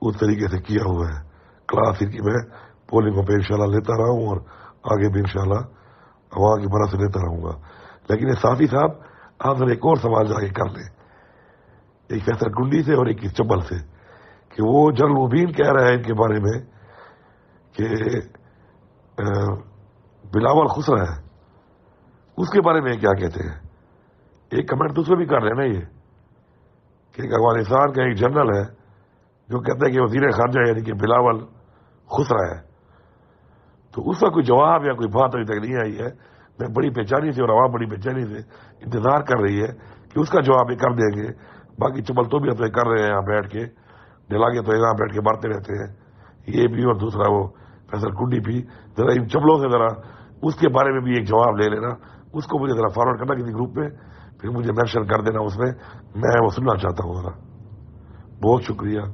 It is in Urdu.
اس طریقے سے کیا ہوا ہے. کلاس ان کی میں پولنگوں پہ انشاءاللہ لیتا رہا ہوں اور آگے بھی انشاءاللہ عوام کی مدد سے لیتا رہوں گا. لیکن یہ صافی صاحب آپ ذرا ایک اور سوال جا کے کر لیں، ایک فیصل کنڈی سے اور ایک اس چبل سے، کہ وہ جنرل مبین کہہ رہا ہے ان کے بارے میں کہ بلاول خسرا ہے، اس کے بارے میں کیا کہتے ہیں؟ ایک کمنٹ دوسرے بھی کر رہے ہیں نا یہ کہ ایک افغانستان کا ایک جنرل ہے جو کہتا ہے کہ وزیر خارجہ یعنی کہ بلاول خسرا ہے. تو اس کا کوئی جواب یا کوئی بات ابھی تک نہیں آئی ہے. میں بڑی بے چینی سے اور عوام بڑی بے چینی سے انتظار کر رہی ہے کہ اس کا جواب یہ کر دیں گے. باقی چبل تو بھی اپنے کر رہے ہیں یہاں بیٹھ کے، دلاگے تو یہاں بیٹھ کے مارتے رہتے ہیں، یہ بھی اور دوسرا وہ فیصل کنڈی بھی. ذرا ان چبلوں سے ذرا اس کے بارے میں بھی ایک جواب لے لینا، اس کو مجھے ذرا فارورڈ کرنا کسی گروپ میں، پھر مجھے مینشن کر دینا اس میں، میں وہ سننا چاہتا ہوں ذرا. بہت شکریہ.